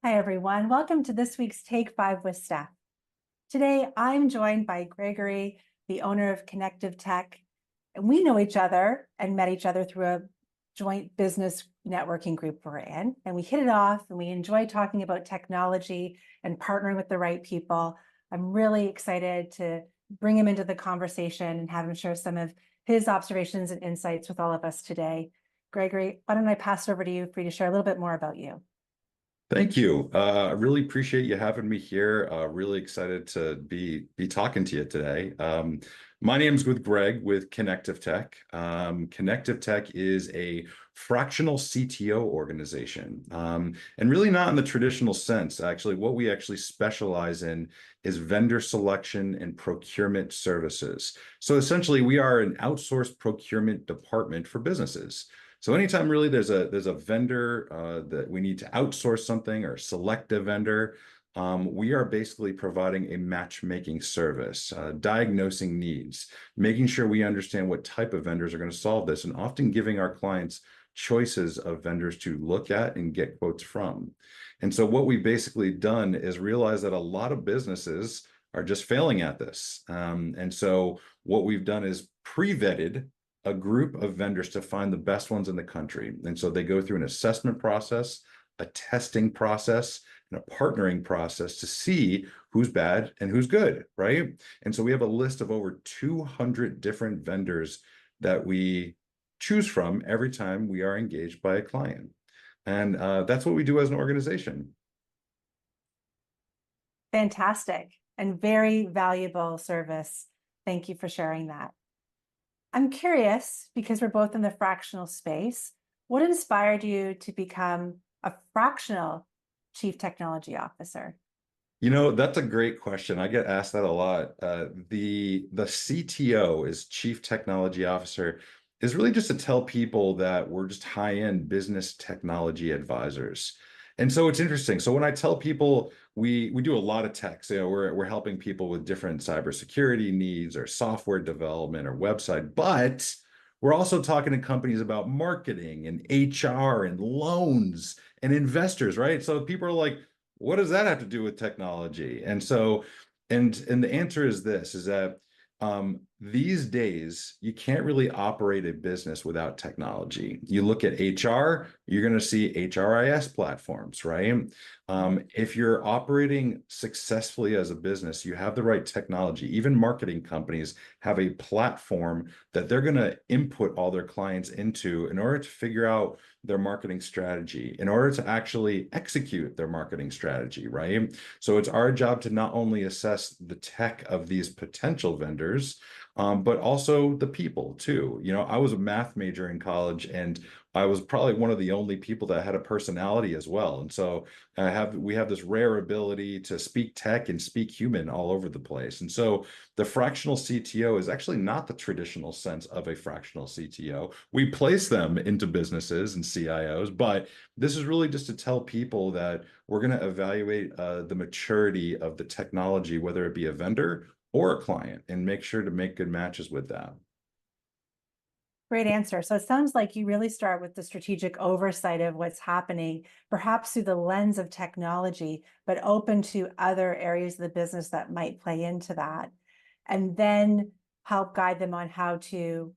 Hi, everyone. Welcome to this week's Take 5 with Steph. Today, I'm joined by Gregory, the owner of Connective Tech. And we know each other and met each other through a joint business networking group we're in. And we hit it off and we enjoy talking about technology and partnering with the right people. I'm really excited to bring him into the conversation and have him share some of his observations and insights with all of us today. Gregory, why don't I pass it over to you for you to share a little bit more about you? Thank you. I really appreciate you having me here. Really excited to be talking to you today. My name's with Greg with Connective Tech. Connective Tech is a fractional CTO organization, and really not in the traditional sense. Actually, what we actually specialize in is vendor selection and procurement services. So essentially, we are an outsourced procurement department for businesses. So anytime really there's a vendor that we need to outsource something or select a vendor, we are basically providing a matchmaking service, diagnosing needs, making sure we understand what type of vendors are going to solve this, and often giving our clients choices of vendors to look at and get quotes from. And so what we've basically done is realize that a lot of businesses are just failing at this. And so what we've done is pre-vetted a group of vendors to find the best ones in the country. And so they go through an assessment process, a testing process, and a partnering process to see who's bad and who's good, right? And so we have a list of over 200 different vendors that we choose from every time we are engaged by a client. And that's what we do as an organization. Fantastic and very valuable service. Thank you for sharing that. I'm curious, because we're both in the fractional space, what inspired you to become a fractional chief technology officer? You know, that's a great question. I get asked that a lot. The CTO is Chief Technology Officer is really just to tell people that we're just high-end business technology advisors. And so it's interesting. So when I tell people we do a lot of tech, so we're helping people with different cybersecurity needs or software development or website, but we're also talking to companies about marketing and HR and loans and investors, right? So people are like, what does that have to do with technology? And so, and the answer is this, is that these days, you can't really operate a business without technology. You look at HR, you're going to see HRIS platforms, right? If you're operating successfully as a business, you have the right technology. Even marketing companies have a platform that they're going to input all their clients into in order to figure out their marketing strategy, in order to actually execute their marketing strategy, right? So it's our job to not only assess the tech of these potential vendors, but also the people too. You know, I was a math major in college, and I was probably one of the only people that had a personality as well. And so we have this rare ability to speak tech and speak human all over the place. And so the fractional CTO is actually not the traditional sense of a fractional CTO. We place them into businesses and CIOs, but this is really just to tell people that we're going to evaluate the maturity of the technology, whether it be a vendor or a client, and make sure to make good matches with that. Great answer. So it sounds like you really start with the strategic oversight of what's happening, perhaps through the lens of technology, but open to other areas of the business that might play into that, and then help guide them on how to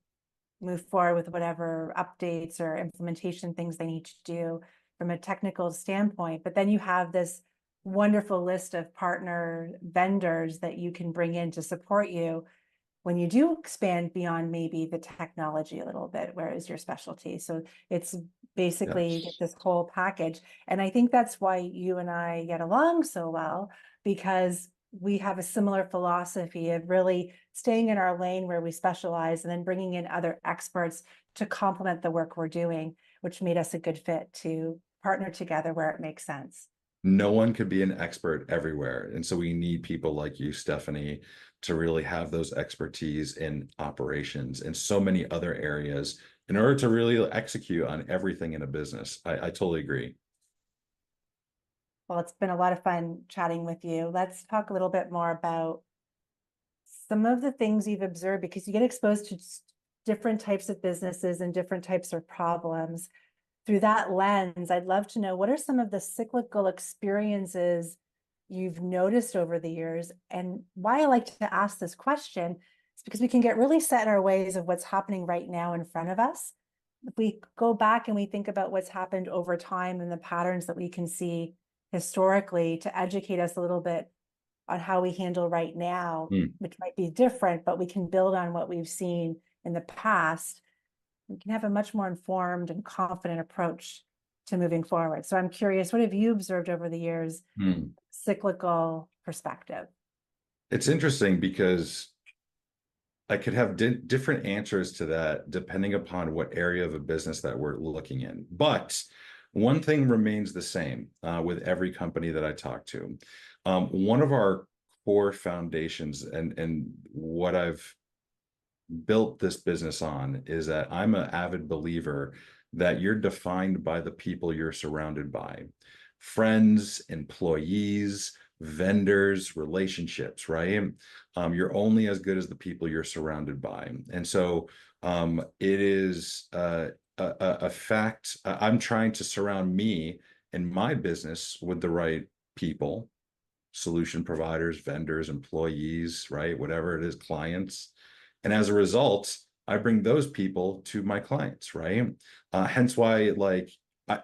move forward with whatever updates or implementation things they need to do from a technical standpoint. But then you have this wonderful list of partner vendors that you can bring in to support you when you do expand beyond maybe the technology a little bit, where is your specialty? So it's basically you get Yes. this whole package. And I think that's why you and I get along so well, because we have a similar philosophy of really staying in our lane where we specialize and then bringing in other experts to complement the work we're doing, which made us a good fit to partner together where it makes sense. No one could be an expert everywhere. And so we need people like you, Stephanie, to really have those expertise in operations and so many other areas in order to really execute on everything in a business. I totally agree. Well, it's been a lot of fun chatting with you. Let's talk a little bit more about some of the things you've observed, because you get exposed to different types of businesses and different types of problems. through that lens, I'd love to know, what are some of the cyclical experiences you've noticed over the years? And why I like to ask this question is because we can get really set in our ways of what's happening right now in front of us. If we go back and we think about what's happened over time and the patterns that we can see historically, to educate us a little bit on how we handle right now, Mm, which might be different, but we can build on what we've seen in the past. We can have a much more informed and confident approach to moving forward. So I'm curious, what have you observed over the years, mm. cyclical perspective? It's interesting because I could have different answers to that depending upon what area of a business that we're looking in. But one thing remains the same with every company that I talk to. One of our core foundations and what I've built this business on is that I'm an avid believer that you're defined by the people you're surrounded by. Friends, employees, vendors, relationships, right? You're only as good as the people you're surrounded by. And so it is a fact. I'm trying to surround me and my business with the right people, solution providers, vendors, employees, right? Whatever it is, clients. And as a result, I bring those people to my clients, right? Hence why, like,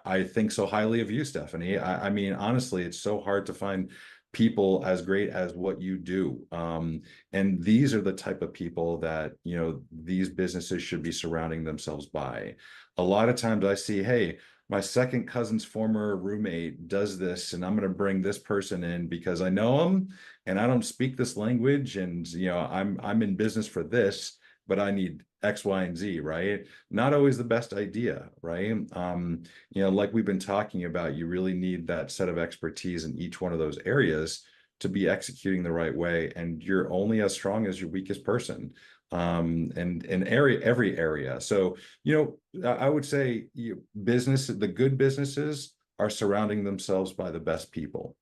I think so highly of you, Stephanie. I mean, honestly, it's so hard to find people as great as what you do. And these are the type of people that, you know, these businesses should be surrounding themselves by. A lot of times I see, hey, my second cousin's former roommate does this, and I'm going to bring this person in because I know him and I don't speak this language, and you know, I'm in business for this, but I need X, Y, and Z, right? Not always the best idea, right? You know, like we've been talking about, you really need that set of expertise in each one of those areas to be executing the right way, and you're only as strong as your weakest person. And in every area. So, you know, I would say the good businesses are surrounding themselves by the best people,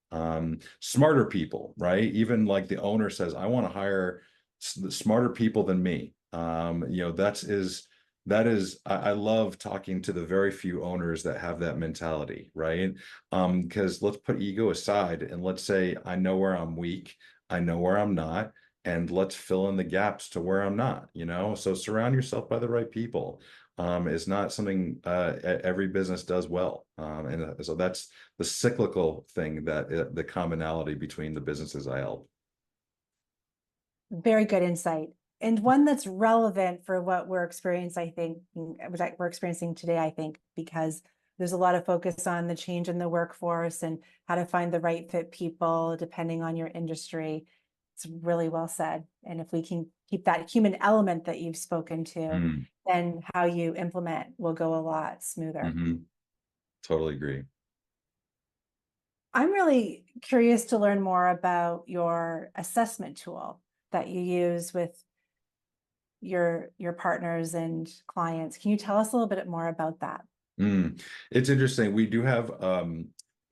smarter people, right? Even like the owner says, I want to hire smarter people than me. You know, I love talking to the very few owners that have that mentality, right? Because let's put ego aside and let's say, I know where I'm weak, I know where I'm not, and let's fill in the gaps to where I'm not, you know? So surround yourself by the right people. Is not something every business does well. And so that's the cyclical thing that the commonality between the businesses I help. Very good insight. And one that's relevant for what we're experiencing, I think, what we're experiencing today, I think, because there's a lot of focus on the change in the workforce and how to find the right fit people depending on your industry. It's really well said. And if we can keep that human element that you've spoken to, Mm, then how you implement will go a lot smoother. hmm. Totally agree. I'm really curious to learn more about your assessment tool that you use with your partners and clients. Can you tell us a little bit more about that? Mm. It's interesting. We do have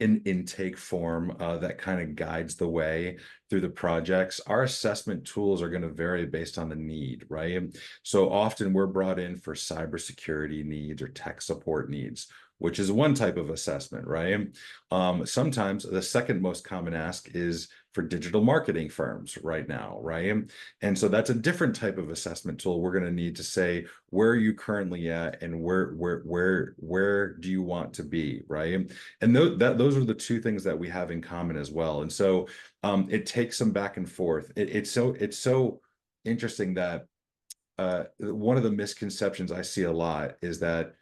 an intake form that kind of guides the way through the projects. Our assessment tools are going to vary based on the need, right? So often we're brought in for cybersecurity needs or tech support needs, which is one type of assessment, right? Sometimes the second most common ask is for digital marketing firms right now, right? And so that's a different type of assessment tool. We're going to need to say, where are you currently at, and where do you want to be, right? And those are the two things that we have in common as well. And so it takes some back and forth. It's so interesting that one of the misconceptions I see a lot is that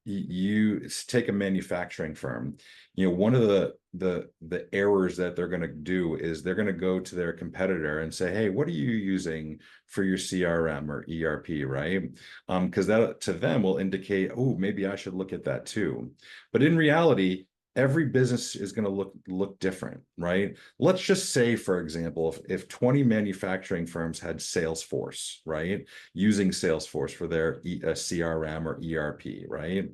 you take a manufacturing firm, you know, one of the errors that they're going to do is they're going to go to their competitor and say, hey, what are you using for your CRM or ERP, right? Because that to them will indicate, oh, maybe I should look at that too. But in reality, every business is going to look different, right? Let's just say, for example, if 20 manufacturing firms had Salesforce, right? Using Salesforce for their CRM or ERP, right?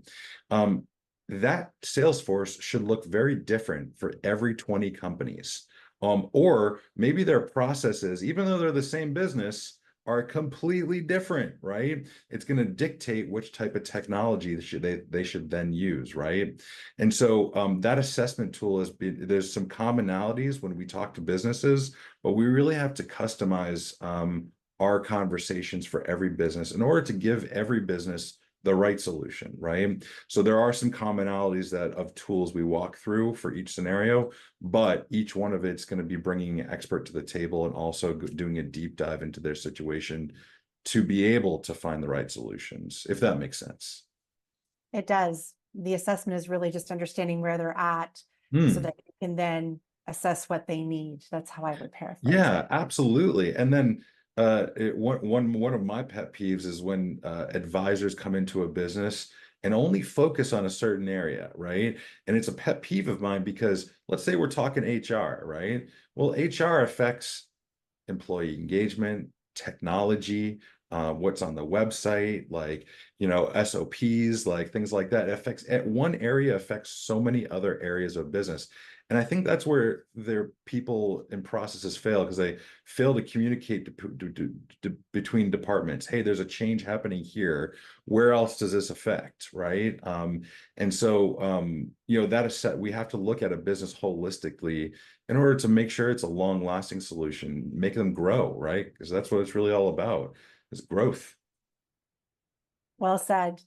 Um, that Salesforce should look very different for every 20 companies. Or maybe their processes, even though they're the same business, are completely different, right? It's going to dictate which type of technology they should then use, right? And so that assessment tool there's some commonalities when we talk to businesses, but we really have to customize our conversations for every business in order to give every business the right solution, right? So there are some commonalities of tools we walk through for each scenario, but each one of it's going to be bringing an expert to the table and also doing a deep dive into their situation to be able to find the right solutions, if that makes sense. It does. The assessment is really just understanding where they're at so that you can then assess what they need. That's how I would paraphrase Yeah, it. absolutely. And then one of my pet peeves is when advisors come into a business and only focus on a certain area, right? And it's a pet peeve of mine because let's say we're talking HR, right? Well, HR affects employee engagement, technology, what's on the website, like, SOPs, like things like that. One area affects so many other areas of business. And I think that's where their people and processes fail because they fail to communicate between departments. Hey, there's a change happening here. Where else does this affect, right? And so, that is set. We have to look at a business holistically in order to make sure it's a long-lasting solution, make them grow, right? Because that's what it's really all about, is growth. Well said.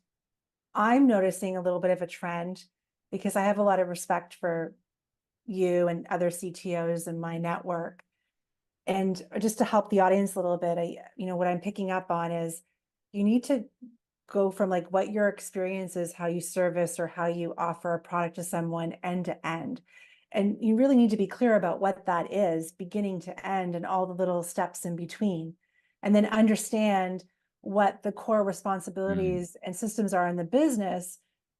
I'm noticing a little bit of a trend because I have a lot of respect for you and other CTOs in my network. And just to help the audience a little bit, what I'm picking up on is you need to go from like what your experience is, how you service or how you offer a product to someone end to end. And you really need to be clear about what that is, beginning to end, and all the little steps in between. And then understand what the core Mm, responsibilities and systems are in the business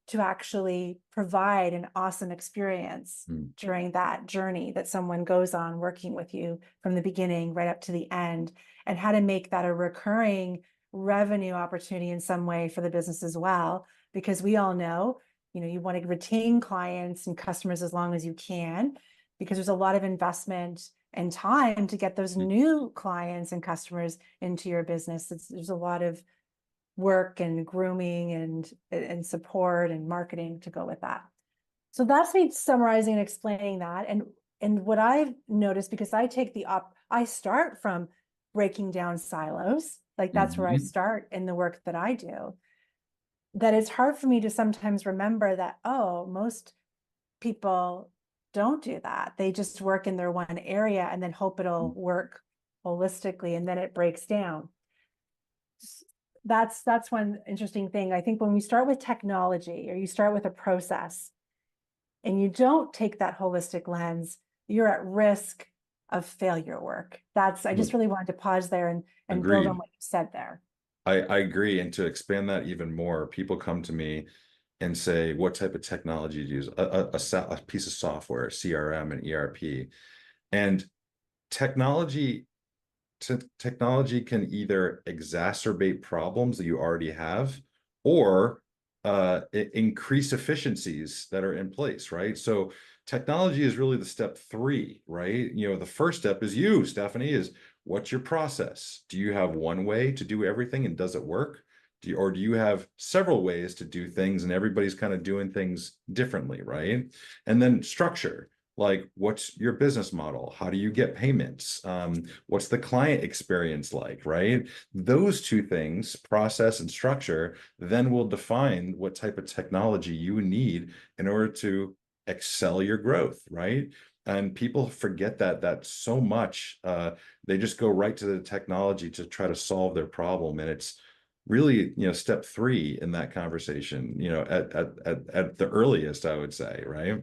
to actually provide an awesome experience mm, during that journey that someone goes on working with you from the beginning right up to the end, and how to make that a recurring revenue opportunity in some way for the business as well. Because we all know, you want to retain clients and customers as long as you can, because there's a lot of investment and time to get those mm. new clients and customers into your business. There's a lot of work and grooming and support and marketing to go with that. So that's me summarizing and explaining that. And what I've noticed, because I start from breaking down silos, like that's where I Mhm. start in the work that I do, that it's hard for me to sometimes remember that, oh, most people don't do that. They just work in their one area and then hope it'll work holistically, and then it breaks down. That's one interesting thing. I think when we start with technology or you start with a process and you don't take that holistic lens, you're at risk of failure work. I just Look, really wanted to pause there and build on agreed. what you said there. I agree. And to expand that even more, people come to me and say, what type of technology do you use? A piece of software, CRM and ERP. And technology technology can either exacerbate problems that you already have or increase efficiencies that are in place, right? So technology is really the step three, right? The first step is Stephanie, is what's your process? Do you have one way to do everything and does it work? Or do you have several ways to do things and everybody's kind of doing things differently, right? And then structure. Like, what's your business model? How do you get payments? What's the client experience like, right? Those two things, process and structure, then will define what type of technology you need in order to excel your growth, right? And people forget that so much. They just go right to the technology to try to solve their problem. And it's really, step three in that conversation, at the earliest, I would say, right?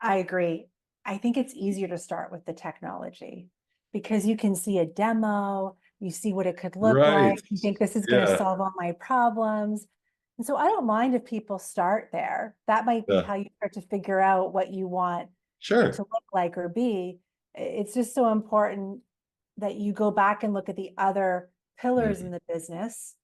I agree. I think it's easier to start with the technology because you can see a demo, you see what it could look like, Right. you think this is going to Yeah. solve all my problems. And so I don't mind if people start there. That might be Yeah. how you start to figure out what you want it to Sure. look like or be. It's just so important that you go back and look at the other pillars in Mhm. the business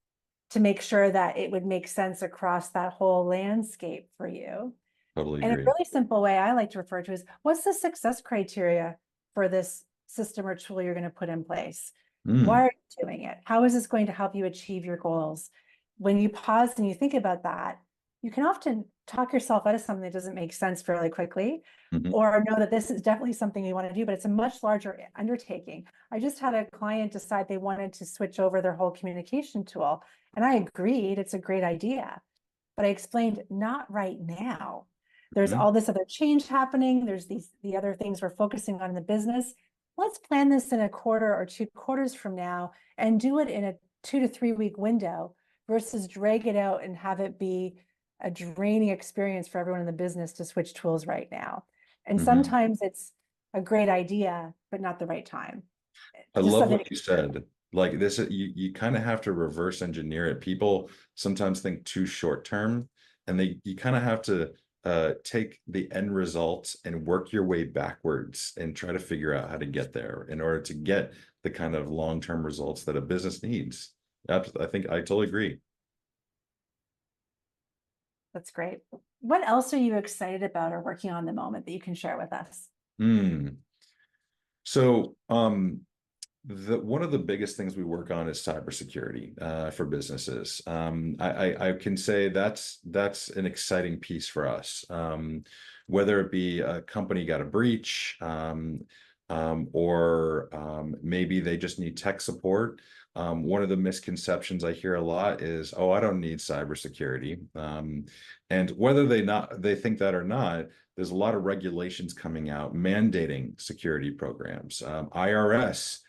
to make sure that it would make sense across that whole landscape for you. Totally And a agree. really simple way I like to refer to is, what's the success criteria for this system or tool you're going to put in place. Why Mm, are you doing it? How is this going to help you achieve your goals? When you pause and you think about that, you can often talk yourself out of something that doesn't make sense fairly quickly, mhm, or know that this is definitely something you want to do, but it's a much larger undertaking. I just had a client decide they wanted to switch over their whole communication tool, and I agreed it's a great idea. But I explained, not right now. There's mhm, all this other change happening. There's the other things we're focusing on in the business. Let's plan this in a quarter or 2 quarters from now and do it in a 2 to 3 week window versus drag it out and have it be a draining experience for everyone in the business to switch tools right now. And mhm. sometimes it's a great idea, but not the right time. I Just love something what to you consider. said. Like this, you kind of have to reverse engineer it. People sometimes think too short term, and you kind of have to take the end results and work your way backwards and try to figure out how to get there in order to get the kind of long-term results that a business needs. I think I totally agree. That's great. What else are you excited about or working on the moment that you can share with us? Hmm. So, one of the biggest things we work on is cybersecurity for businesses. I can say that's an exciting piece for us. Whether it be a company got a breach, or maybe they just need tech support. One of the misconceptions I hear a lot is, "Oh, I don't need cybersecurity." And whether they think that or not, there's a lot of regulations coming out mandating security programs. IRS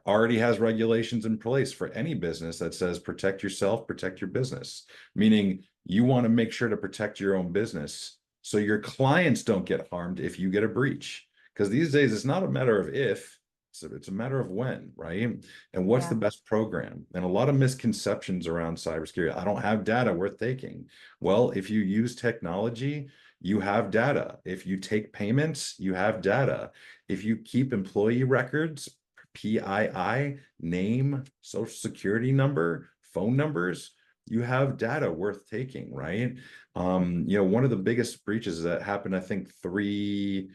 already has regulations in place for any business that says protect yourself, protect your business, meaning you want to make sure to protect your own business so your clients don't get harmed if you get a breach. Because these days it's not a matter of if, it's a matter of when, right? And what's the Yeah. best program? And a lot of misconceptions around cybersecurity. I don't have data worth taking. Well, if you use technology, you have data. If you take payments, you have data. If you keep employee records, PII, name, social security number, phone numbers, you have data worth taking, right? One of the biggest breaches that happened, I think 3,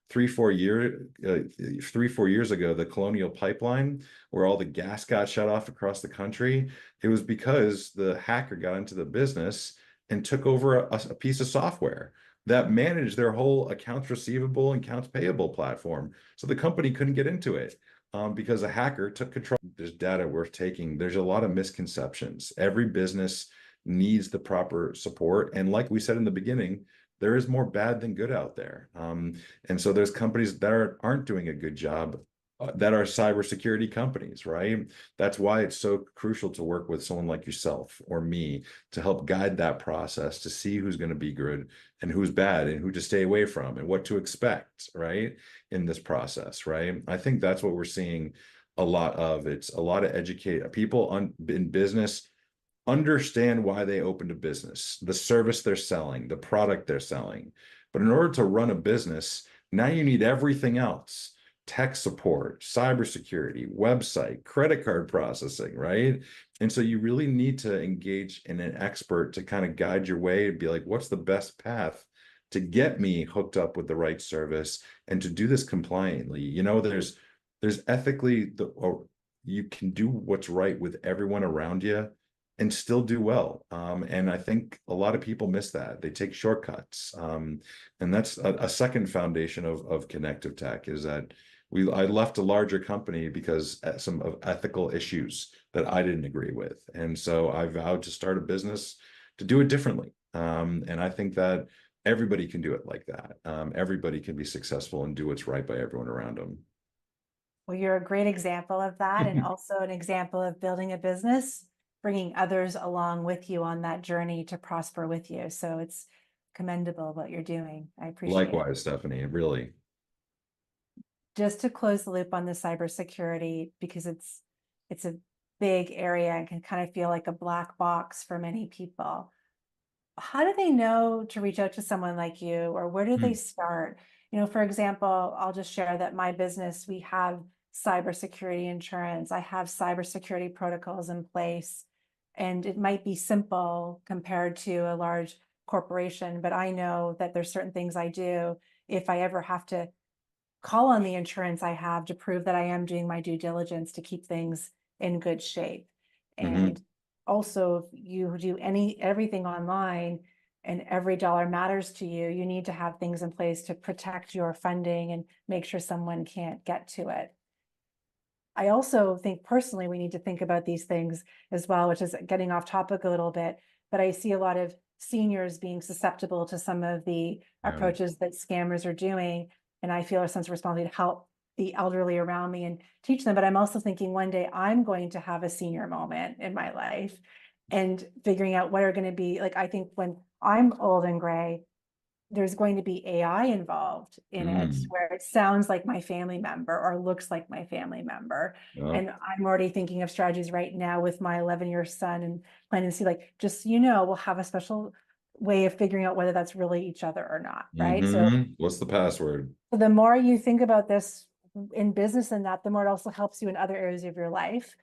4 years ago, the Colonial Pipeline, where all the gas got shut off across the country. It was because the hacker got into the business and took over a piece of software that managed their whole accounts receivable and accounts payable platform. So the company couldn't get into it because a hacker took control. There's data worth taking. There's a lot of misconceptions. Every business needs the proper support. And like we said in the beginning, there is more bad than good out there. And so there's companies that aren't doing a good job that are cybersecurity companies, right? That's why it's so crucial to work with someone like yourself or me to help guide that process to see who's going to be good and who's bad and who to stay away from and what to expect, right? In this process, right? I think that's what we're seeing a lot of. It's a lot of educate people in business understand why they opened a business, the service they're selling, the product they're selling. But in order to run a business, now you need everything else: tech support, cybersecurity, website, credit card processing, right? And so you really need to engage in an expert to kind of guide your way and be like, what's the best path to get me hooked up with the right service and to do this compliantly? There's ethically or you can do what's right with everyone around you and still do well. And I think a lot of people miss that. They take shortcuts. And that's a second foundation of Connective Tech is that I left a larger company because some of ethical issues that I didn't agree with. And so I vowed to start a business to do it differently. And I think that everybody can do it like that. Everybody can be successful and do what's right by everyone around them. Well, you're a great example of that, and also an example of building a business, bringing others along with you on that journey to prosper with you. So it's commendable what you're doing. I appreciate it. Likewise, Stephanie, really. Just to close the loop on the cybersecurity, because it's a big area and can kind of feel like a black box for many people. How do they know to reach out to someone like you, or where do they Hmm. start? For example, I'll just share that my business, we have cybersecurity insurance. I have cybersecurity protocols in place, and it might be simple compared to a large corporation, but I know that there's certain things I do. If I ever have to call on the insurance I have to prove that I am doing my due diligence to keep things in good shape. Hmm. And also, if you do everything online and every dollar matters to you, you need to have things in place to protect your funding and make sure someone can't get to it. I also think personally we need to think about these things as well, which is getting off topic a little bit, but I see a lot of seniors being susceptible to some of the Yeah. approaches that scammers are doing. And I feel a sense of responsibility to help the elderly around me and teach them. But I'm also thinking one day I'm going to have a senior moment in my life and figuring out what are going to be like, I think when I'm old and gray, there's going to be AI involved in it Mm. where it sounds like my family member or looks like my family member. Yeah. And I'm already thinking of strategies right now with my 11-year son and planning to see, like, just, we'll have a special way of figuring out whether that's really each other or not, right? So What's the password? the more you think about this in business and that, the more it also helps you in other areas of your life.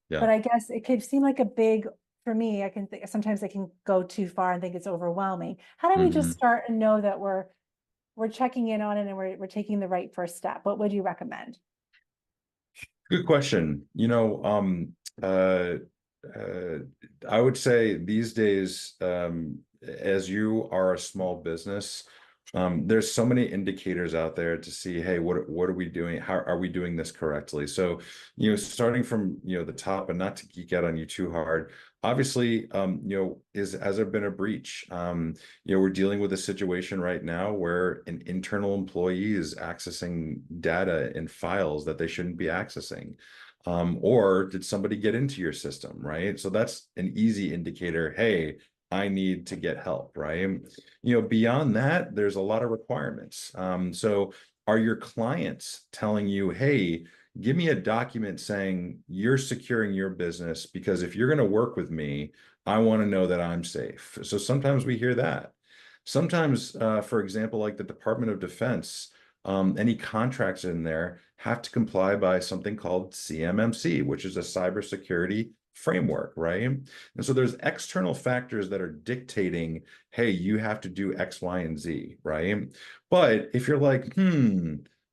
Yeah. But I guess it could seem like a big, for me, I can think sometimes I can go too far and think it's overwhelming. How do we just Hmm. start and know that we're checking in on it and we're taking the right first step? What would you recommend? Good question. Uh, I would say these days, as you are a small business, there's so many indicators out there to see, hey, what are we doing? How are we doing this correctly? So, starting from the top, and not to geek out on you too hard. Obviously, has there been a breach? We're dealing with a situation right now where an internal employee is accessing data and files that they shouldn't be accessing. Or did somebody get into your system, right? So that's an easy indicator. Hey, I need to get help, right? Beyond that, there's a lot of requirements. So are your clients telling you, hey, give me a document saying you're securing your business because if you're going to work with me, I want to know that I'm safe. So sometimes we hear that. Sometimes, for example, like the Department of Defense, any contracts in there have to comply by something called CMMC, which is a cybersecurity framework, right? And so there's external factors that are dictating, hey, you have to do X, Y, and Z, right? But if you're like,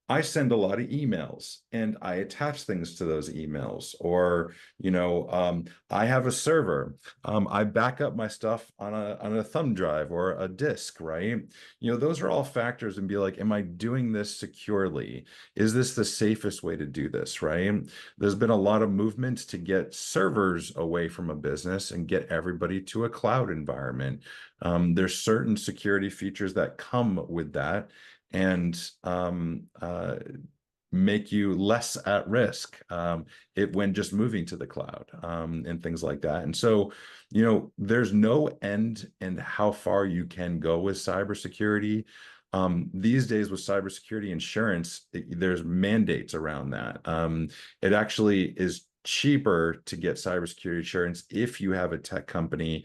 I send a lot of emails and I attach things to those emails, or I have a server. I back up my stuff on a thumb drive or a disk, right? Those are all factors, and be like, am I doing this securely? Is this the safest way to do this, right? There's been a lot of movements to get servers away from a business and get everybody to a cloud environment. There's certain security features that come with that, and make you less at risk when just moving to the cloud, and things like that. And so, there's no end in how far you can go with cybersecurity. These days with cybersecurity insurance, there's mandates around that. It actually is cheaper to get cybersecurity insurance if you have a tech company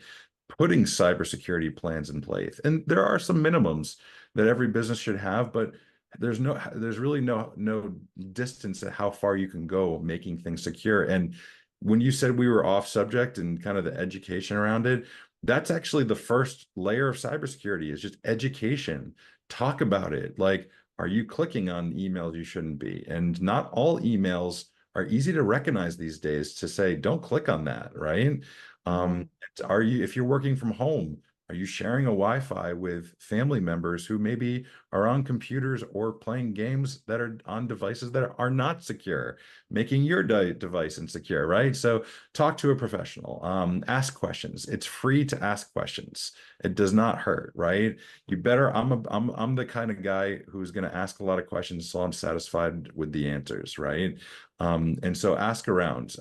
putting cybersecurity plans in place. And there are some minimums that every business should have, but there's really no distance at how far you can go making things secure. And when you said we were off subject and kind of the education around it, that's actually the first layer of cybersecurity, is just education. Talk about it. Like, are you clicking on emails you shouldn't be? And not all emails are easy to recognize these days to say, don't click on that, right? Mhm. If you're working from home, are you sharing a Wi-Fi with family members who maybe are on computers or playing games that are on devices that are not secure, making your device insecure, right? So talk to a professional, ask questions. It's free to ask questions. It does not hurt, right? You better, I'm the kind of guy who's going to ask a lot of questions so I'm satisfied with the answers, right? And so ask around.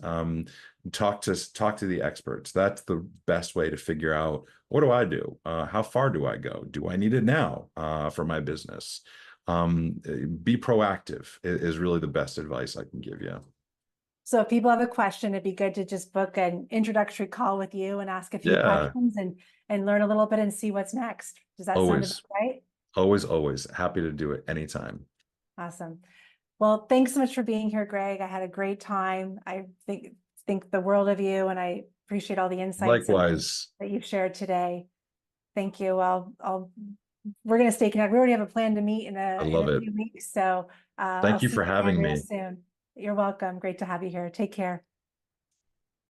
Talk to the experts. That's the best way to figure out, what do I do? How far do I go? Do I need it now for my business? Be proactive is really the best advice I can give you. So if people have a question, it'd be good to just book an introductory call with you and ask a few Yeah, questions and learn a little bit and see what's next. Does that sound about always, right? always happy to do it anytime. Awesome. Well, thanks so much for being here, Greg. I had a great time. I think the world of you, and I appreciate all the insights and Likewise. that you've shared today. Thank you. I'll we're going to stay connected. We already have a plan to meet in I a love it. few weeks. So I'll Thank you see for you, having Andrea, me. soon. You're welcome. Great to have you here. Take care.